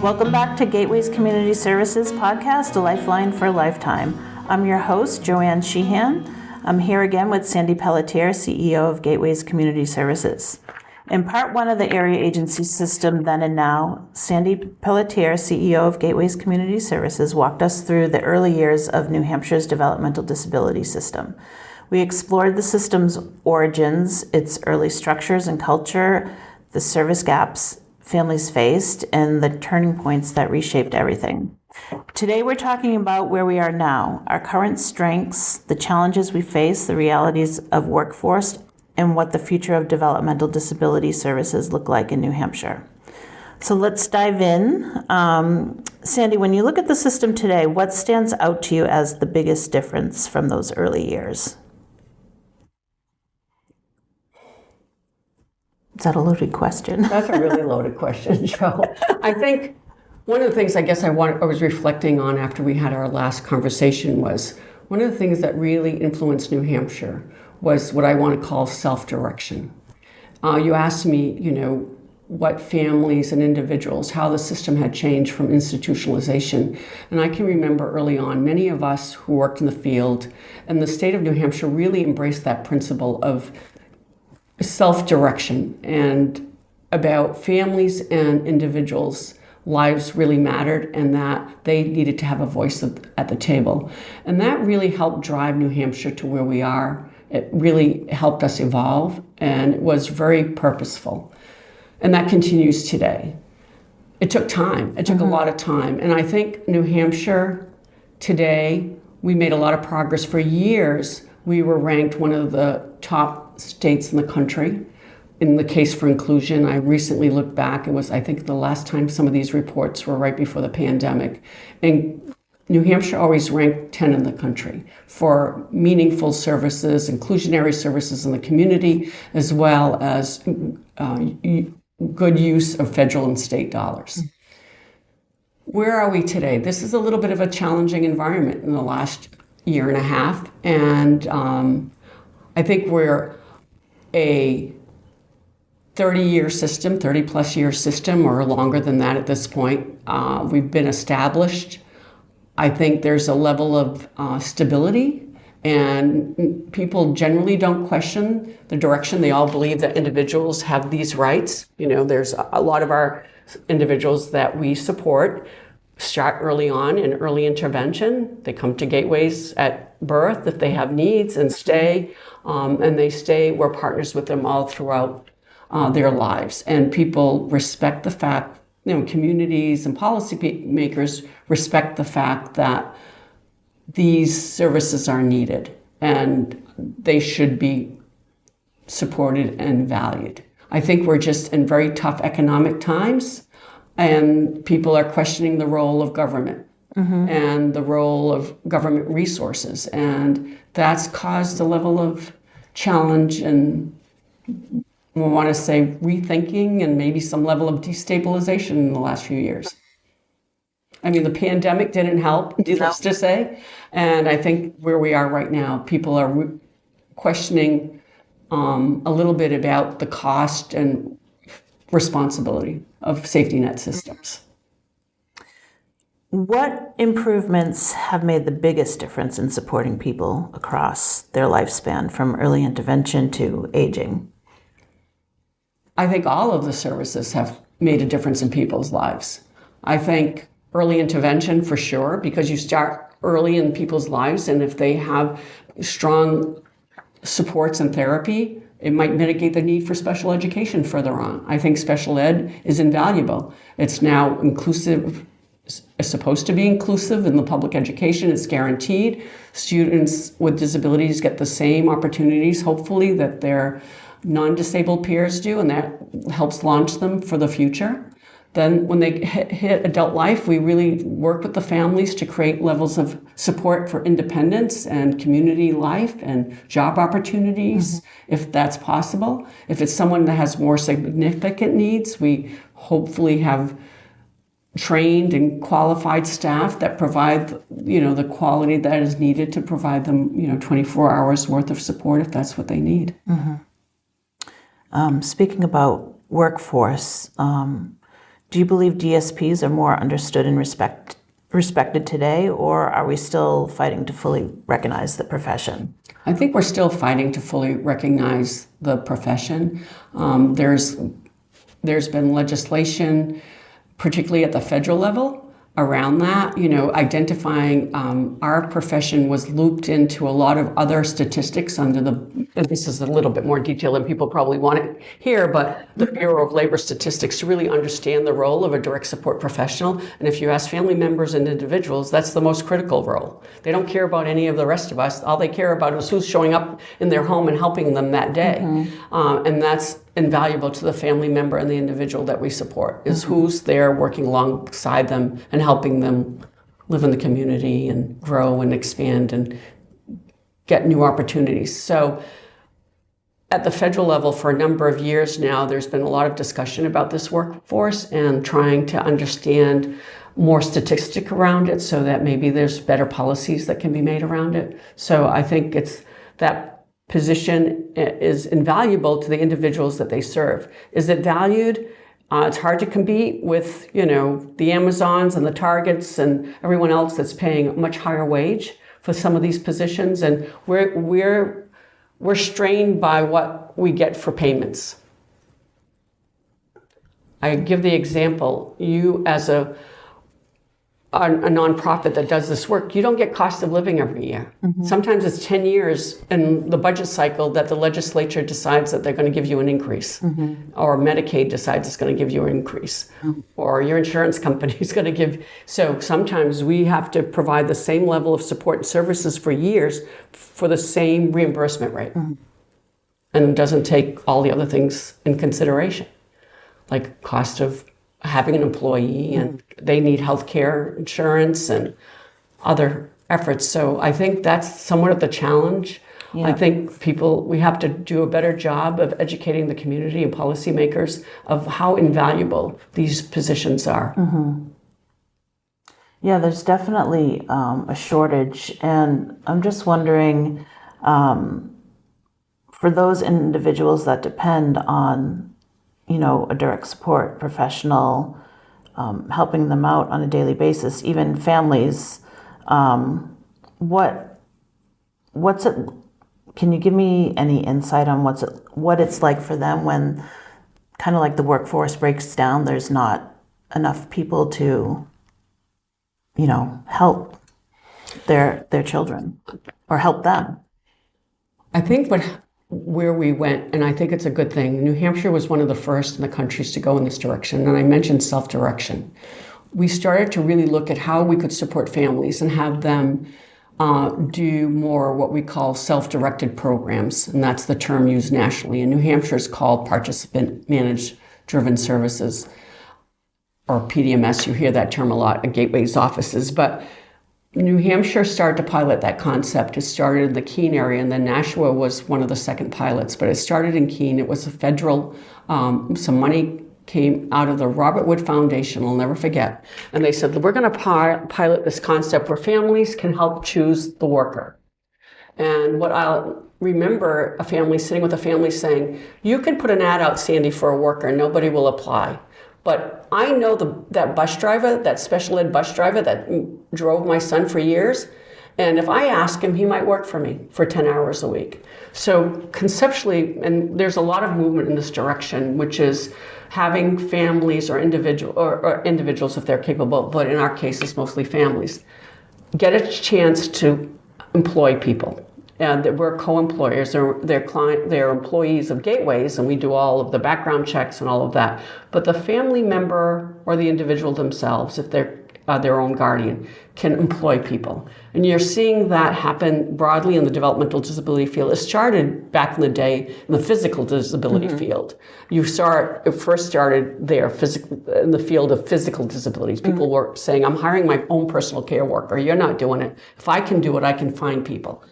Welcome back to Gateway's Community Services podcast, A Lifeline for a Lifetime. I'm your host, Joanne Sheehan. I'm here again with Sandy Pelletier, CEO of Gateway's Community Services. In part one of the area agency system then and now, Sandy Pelletier, CEO of Gateway's Community Services, walked us through the early years of New Hampshire's developmental disability system. We explored the system's origins, its early structures and culture, the service gaps families faced, and the turning points that reshaped everything. Today we're talking about where we are now, our current strengths, the challenges we face, the realities of workforce, and what the future of developmental disability services look like in New Hampshire. So let's dive in. Sandy, when you look at the system today, what stands out to you as the biggest difference from those early years? Is that a loaded question? That's a really loaded question, Joe. I think one of the things I was reflecting on after we had our last conversation was one of the things that really influenced New Hampshire was what I want to call self-direction. You asked me, what families and individuals, how the system had changed from institutionalization. And I can remember early on, many of us who worked in the field and the state of New Hampshire really embraced that principle of self-direction and about families and individuals' lives really mattered and that they needed to have a voice at the table. And that really helped drive New Hampshire to where we are. It really helped us evolve and it was very purposeful. And that continues today. It took time. It took a lot of time. And I think New Hampshire today, we made a lot of progress. For years, we were ranked one of the top states in the country in the case for inclusion. I recently looked back. It was, I think, the last time some of these reports were right before the pandemic. And New Hampshire always ranked 10 in the country for meaningful services, inclusionary services in the community, as well as good use of federal and state dollars. Where are we today? This is a little bit of a challenging environment in the last year and a half. And I think we're a 30-year system, 30-plus year system, or longer than that at this point. We've been established. I think there's a level of stability, and people generally don't question the direction. They all believe that individuals have these rights. There's a lot of our individuals that we support start early on in early intervention. They come to Gateways at birth if they have needs and stay, and they stay. We're partners with them all throughout their lives. And people respect the fact, communities and policy makers respect the fact that these services are needed and they should be supported and valued. I think we're just in very tough economic times. And people are questioning the role of government and the role of government resources. And that's caused a level of challenge and, we want to say, rethinking and maybe some level of destabilization in the last few years. I mean, the pandemic didn't help, needless to say. And I think where we are right now, people are questioning a little bit about the cost and responsibility of safety net systems. What improvements have made the biggest difference in supporting people across their lifespan, from early intervention to aging? I think all of the services have made a difference in people's lives. I think early intervention for sure, because you start early in people's lives, and if they have strong supports and therapy, it might mitigate the need for special education further on. I think special ed is invaluable. It's now inclusive, it's supposed to be inclusive in the public education. It's guaranteed. Students with disabilities get the same opportunities, hopefully, that their non-disabled peers do, and that helps launch them for the future. Then when they hit adult life, we really work with the families to create levels of support for independence and community life and job opportunities, if that's possible. If it's someone that has more significant needs, we hopefully have trained and qualified staff that provide, the quality that is needed to provide them, 24 hours worth of support if that's what they need. Speaking about workforce, Do you believe DSPs are more understood and respected today, or are we still fighting to fully recognize the profession? I think we're still fighting to fully recognize the profession. There's been legislation, particularly at the federal level, around that. Identifying our profession was looped into a lot of other statistics and this is a little bit more detail than people probably want to hear, but the Bureau of Labor Statistics to really understand the role of a direct support professional. And if you ask family members and individuals, that's the most critical role. They don't care about any of the rest of us. All they care about is who's showing up in their home and helping them that day. And that's invaluable to the family member and the individual that we support, is who's there working alongside them and helping them live in the community and grow and expand and get new opportunities. So at the federal level, for a number of years now, there's been a lot of discussion about this workforce and trying to understand more statistic around it so that maybe there's better policies that can be made around it. So I think it's that position is invaluable to the individuals that they serve. Is it valued? It's hard to compete with, the Amazons and the Targets and everyone else that's paying a much higher wage for some of these positions, and we're strained by what we get for payments. I give the example, you as a nonprofit that does this work, you don't get cost of living every year. Sometimes it's 10 years in the budget cycle that the legislature decides that they're going to give you an increase, or Medicaid decides it's going to give you an increase, or your insurance company is going to give. So sometimes we have to provide the same level of support and services for years for the same reimbursement rate. And it doesn't take all the other things in consideration, like cost of having an employee, and they need health care insurance and other efforts. So I think that's somewhat of the challenge. Yeah. I think we have to do a better job of educating the community and policymakers of how invaluable these positions are. Yeah, there's definitely a shortage, and I'm just wondering, for those individuals that depend on a direct support professional, helping them out on a daily basis, even families, what's it? Can you give me any insight on what it's like for them when, kind of like the workforce breaks down, there's not enough people to, help their children or help them? I think where we went, and I think it's a good thing, New Hampshire was one of the first in the countries to go in this direction, and I mentioned self-direction. We started to really look at how we could support families and have them do more what we call self-directed programs, and that's the term used nationally. In New Hampshire, it's called Participant Managed Driven Services, or PDMS. You hear that term a lot at Gateway's offices, but New Hampshire started to pilot that concept. It started in the Keene area, and then Nashua was one of the second pilots, but it started in Keene. It was a federal, some money came out of the Robert Wood Foundation, I'll never forget. And they said, we're going to pilot this concept where families can help choose the worker. And what I'll remember sitting with a family saying, you can put an ad out, Sandy, for a worker, and nobody will apply. But I know that bus driver, that special ed bus driver that drove my son for years, and if I ask him, he might work for me for 10 hours a week. So conceptually, and there's a lot of movement in this direction, which is having families or individuals if they're capable, but in our case, it's mostly families, get a chance to employ people. And that we're co-employers, they're employees of Gateways, and we do all of the background checks and all of that. But the family member or the individual themselves, if they're their own guardian, can employ people. And you're seeing that happen broadly in the developmental disability field. It started back in the day in the physical disability field. It first started there in the field of physical disabilities. People were saying, I'm hiring my own personal care worker. You're not doing it. If I can do it, I can find people.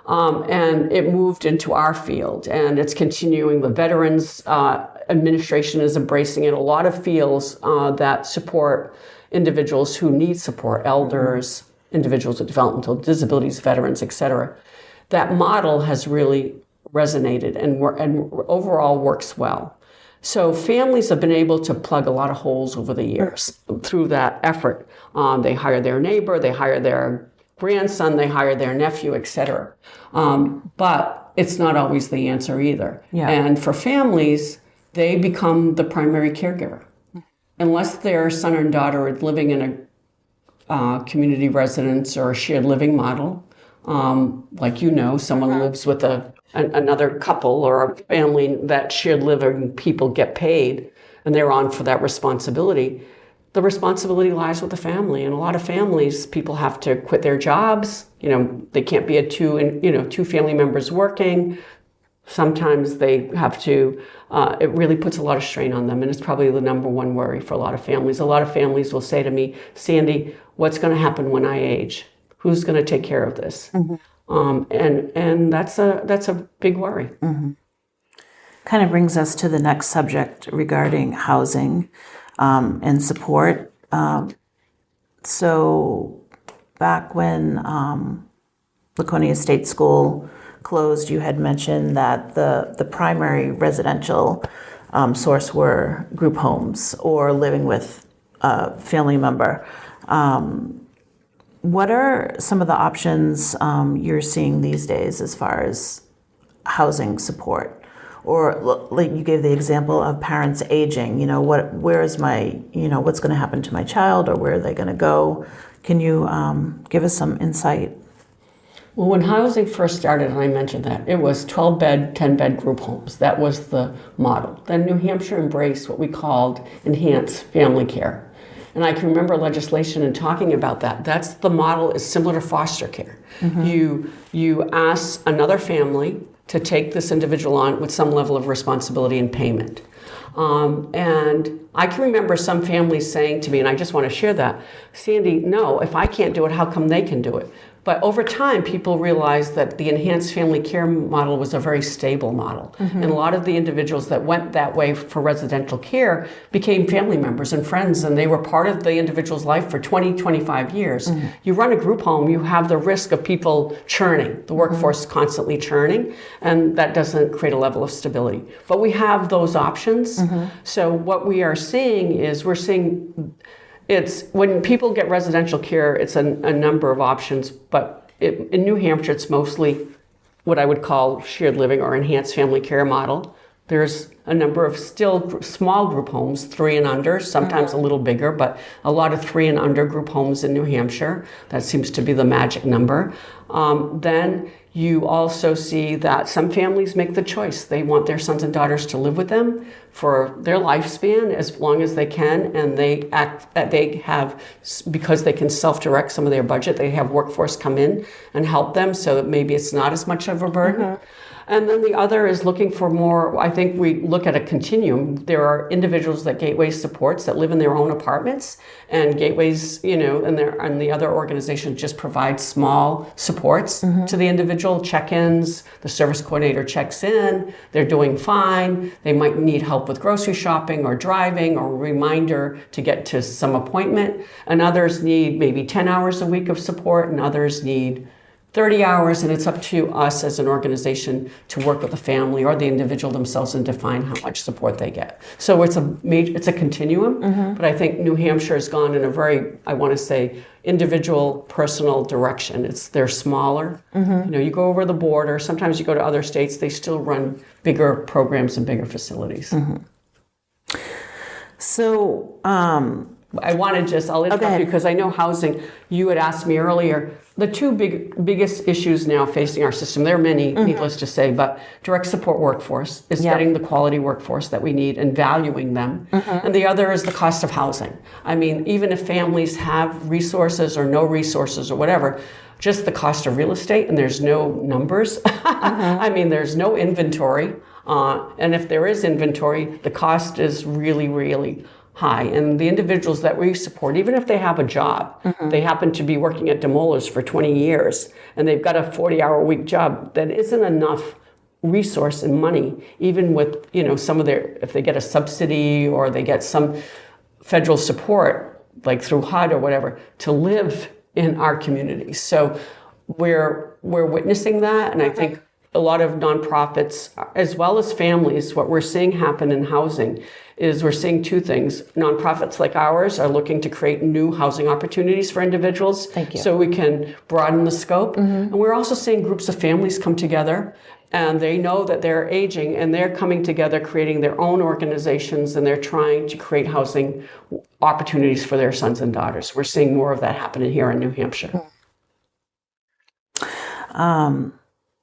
And it moved into our field, and it's continuing. The Veterans Administration is embracing it. A lot of fields that support individuals who need support, elders, individuals with developmental disabilities, veterans, et cetera. That model has really resonated and overall works well. So families have been able to plug a lot of holes over the years through that effort. They hire their neighbor, they hire their grandson, they hire their nephew, etc. But it's not always the answer either. Yeah. And for families, they become the primary caregiver. Unless their son and daughter are living in a community residence or a shared living model, like someone lives with another couple or a family, that shared living people get paid and they're on for that responsibility. The responsibility lies with the family. And a lot of families, people have to quit their jobs. They can't be two family members working. Sometimes they have to, it really puts a lot of strain on them. And it's probably the number one worry for a lot of families. A lot of families will say to me, Sandy, what's going to happen when I age? Who's going to take care of this? And that's a big worry. Kind of brings us to the next subject regarding housing and support. So back when Laconia State School closed, you had mentioned that the primary residential source were group homes or living with a family member. What are some of the options you're seeing these days as far as housing support? Or like you gave the example of parents aging, what's going to happen to my child, or where are they going to go? Can you give us some insight? Well, when housing first started, and I mentioned that, it was 12-bed, 10-bed group homes. That was the model. Then New Hampshire embraced what we called enhanced family care. And I can remember legislation and talking about that. That's the model is similar to foster care. You ask another family to take this individual on with some level of responsibility and payment. And I can remember some families saying to me, and I just want to share that, Sandy, no, if I can't do it, how come they can do it? But over time, people realized that the enhanced family care model was a very stable model. And a lot of the individuals that went that way for residential care became family members and friends, and they were part of the individual's life for 20, 25 years. You run a group home, you have the risk of people churning, the workforce constantly churning, and that doesn't create a level of stability. But we have those options. So what we are seeing is it's when people get residential care, it's a number of options, but in New Hampshire, it's mostly what I would call shared living or enhanced family care model. There's a number of still small group homes, 3 and under, sometimes a little bigger, but a lot of 3 and under group homes in New Hampshire. That seems to be the magic number. Then you also see that some families make the choice. They want their sons and daughters to live with them for their lifespan as long as they can, and they have, because they can self-direct some of their budget, they have workforce come in and help them so that maybe it's not as much of a burden. And then the other is looking for more, I think we look at a continuum. There are individuals that Gateways supports that live in their own apartments, and Gateways, and the other organizations just provide small supports to the individual, check-ins, the service coordinator checks in, they're doing fine, they might need help with grocery shopping or driving or a reminder to get to some appointment, and others need maybe 10 hours a week of support, and others need 30 hours, and it's up to us as an organization to work with the family or the individual themselves and define how much support they get. So it's a continuum, but I think New Hampshire has gone in a very, I want to say, individual, personal direction. They're smaller. You go over the border, sometimes you go to other states, they still run bigger programs and bigger facilities. So, I want to I'll interrupt you because I know housing, you had asked me earlier, the two biggest issues now facing our system, there are many, needless to say, but direct support workforce is getting the quality workforce that we need and valuing them. And the other is the cost of housing. I mean, even if families have resources or no resources or whatever, just the cost of real estate, and there's no numbers. I mean, there's no inventory. And if there is inventory, the cost is really, really high. And the individuals that we support, even if they have a job, they happen to be working at Demolers for 20 years, and they've got a 40-hour-a-week job, that isn't enough resource and money, even with, some of if they get a subsidy or they get some federal support, like through HUD or whatever, to live in our communities. So we're witnessing that, and I think a lot of nonprofits, as well as families, what we're seeing happen in housing is we're seeing two things. Nonprofits like ours are looking to create new housing opportunities for individuals. Thank you. So we can broaden the scope. And we're also seeing groups of families come together, and they know that they're aging, and they're coming together, creating their own organizations, and they're trying to create housing opportunities for their sons and daughters. We're seeing more of that happening here in New Hampshire.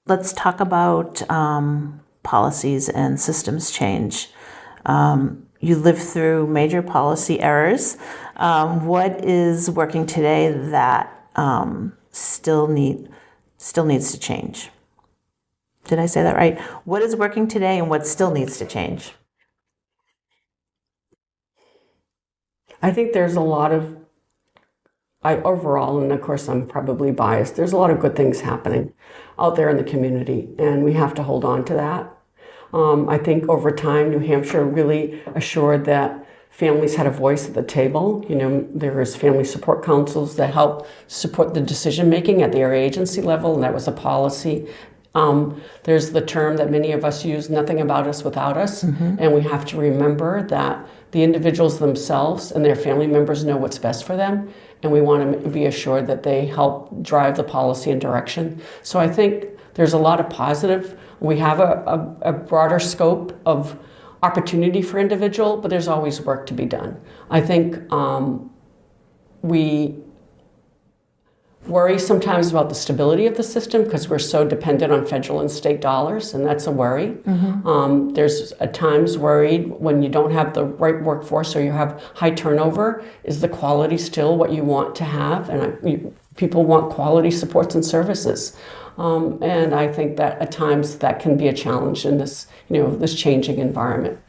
Let's talk about policies and systems change. You lived through major policy errors. What is working today that still needs to change? Did I say that right? What is working today and what still needs to change? I think there's a lot of, overall, and of course I'm probably biased, there's a lot of good things happening out there in the community, and we have to hold on to that. I think over time, New Hampshire really assured that families had a voice at the table. There was family support councils that help support the decision making at the area agency level, and that was a policy. There's the term that many of us use, nothing about us without us. And we have to remember that the individuals themselves and their family members know what's best for them. And we want to be assured that they help drive the policy and direction. So I think there's a lot of positive. We have a broader scope of opportunity for individual, but there's always work to be done. I think we worry sometimes about the stability of the system because we're so dependent on federal and state dollars, and that's a worry. There's at times worried when you don't have the right workforce or you have high turnover, is the quality still what you want to have? And people want quality supports and services. And I think that at times that can be a challenge in this, this changing environment.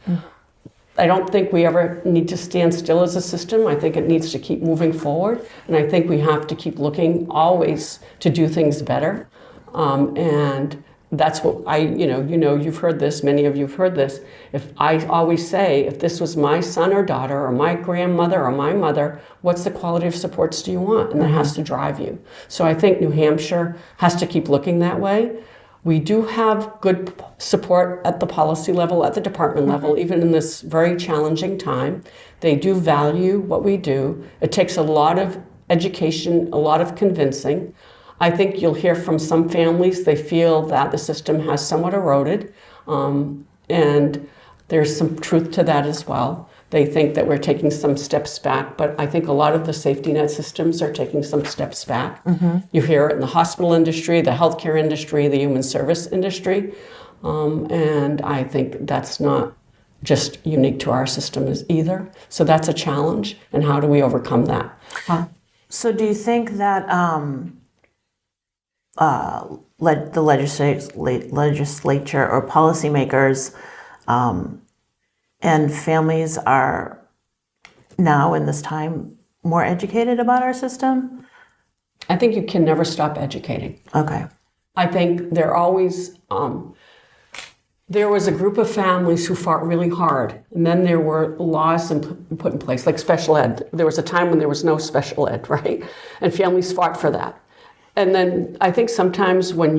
I don't think we ever need to stand still as a system. I think it needs to keep moving forward. And I think we have to keep looking always to do things better. And that's what you've heard this, many of you have heard this. If I always say, if this was my son or daughter or my grandmother or my mother, what's the quality of supports do you want? And that has to drive you. So I think New Hampshire has to keep looking that way. We do have good support at the policy level, at the department level, even in this very challenging time. They do value what we do. It takes a lot of education, a lot of convincing. I think you'll hear from some families, they feel that the system has somewhat eroded, and there's some truth to that as well. They think that we're taking some steps back, but I think a lot of the safety net systems are taking some steps back. You hear it in the hospital industry, the healthcare industry, the human service industry, and I think that's not just unique to our system either. So that's a challenge, and how do we overcome that? So do you think that the legislature or policymakers and families are now in this time more educated about our system? I think you can never stop educating. Okay. I think there always, there was a group of families who fought really hard, and then there were laws put in place, like special ed. There was a time when there was no special ed, right? And families fought for that. And then I think sometimes when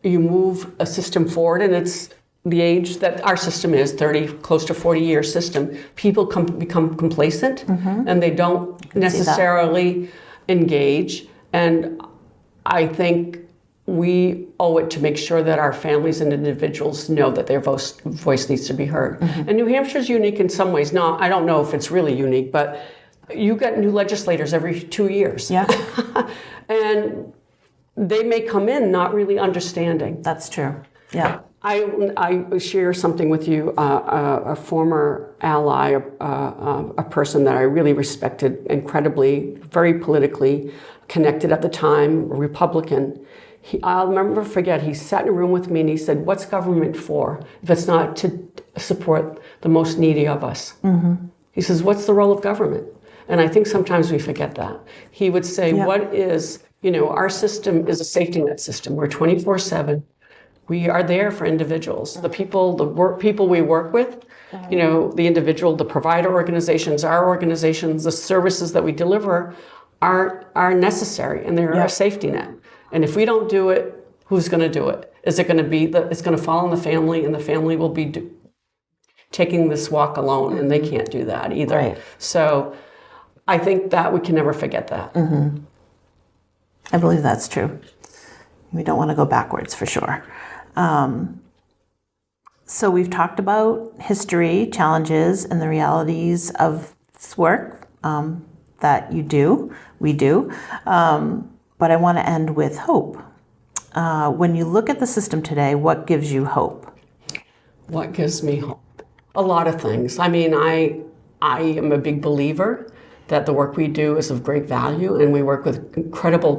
you move a system forward, and it's the age that our system is, 30, close to 40-year system, people become complacent, and they don't necessarily engage. And I think we owe it to make sure that our families and individuals know that their voice needs to be heard. And New Hampshire's unique in some ways. No, I don't know if it's really unique, but you get new legislators every 2 years. Yeah. And they may come in not really understanding. That's true. Yeah. I share something with you, a former ally, a person that I really respected incredibly, very politically connected at the time, a Republican. I'll never forget, he sat in a room with me and he said, what's government for if it's not to support the most needy of us? He says, what's the role of government? And I think sometimes we forget that. He would say, what is, our system is a safety net system. We're 24/7. We are there for individuals. The people we work with, the individual, the provider organizations, our organizations, the services that we deliver are necessary, and they're a safety net. And if we don't do it, who's going to do it? Is it going to be it's going to fall on the family, and the family will be taking this walk alone, and they can't do that either. Right. So I think that we can never forget that. Mm-hmm. I believe that's true. We don't want to go backwards for sure. So we've talked about history, challenges, and the realities of this work that we do. But I want to end with hope. When you look at the system today, what gives you hope? What gives me hope? A lot of things. I mean, I am a big believer that the work we do is of great value, and we work with incredible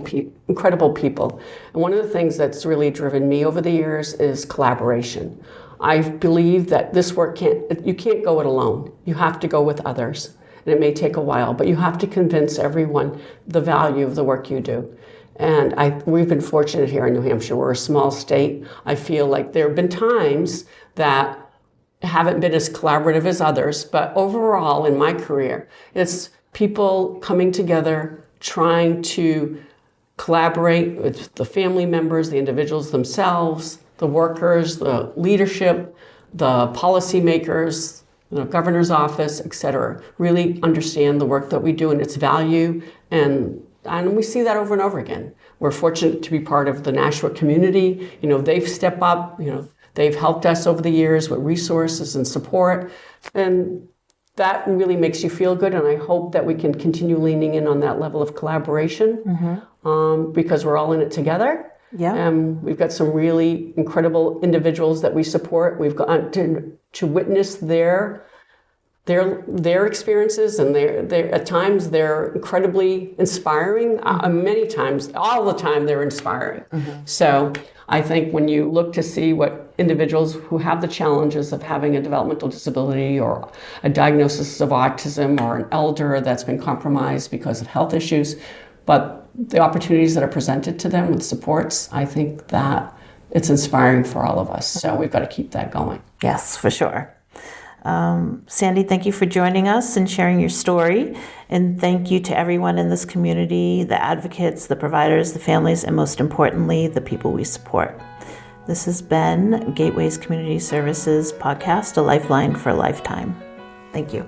people. And one of the things that's really driven me over the years is collaboration. I believe that this work you can't go it alone. You have to go with others. And it may take a while, but you have to convince everyone the value of the work you do. And we've been fortunate here in New Hampshire. We're a small state. I feel like there have been times that haven't been as collaborative as others, but overall in my career, it's people coming together, trying to collaborate with the family members, the individuals themselves, the workers, the leadership, the policymakers, the governor's office, et cetera, really understand the work that we do and its value. And we see that over and over again. We're fortunate to be part of the Nashua community. They've stepped up, they've helped us over the years with resources and support. And that really makes you feel good. And I hope that we can continue leaning in on that level of collaboration because we're all in it together. Yeah. We've got some really incredible individuals that we support. We've got to witness their experiences, and at times they're incredibly inspiring. Many times, all the time, they're inspiring. So I think when you look to see what individuals who have the challenges of having a developmental disability or a diagnosis of autism, or an elder that's been compromised because of health issues, but the opportunities that are presented to them with supports, I think that it's inspiring for all of us. So we've got to keep that going. Yes, for sure. Sandy, thank you for joining us and sharing your story. And thank you to everyone in this community, the advocates, the providers, the families, and most importantly, the people we support. This has been Gateways Community Services Podcast, A Lifeline for a Lifetime. Thank you.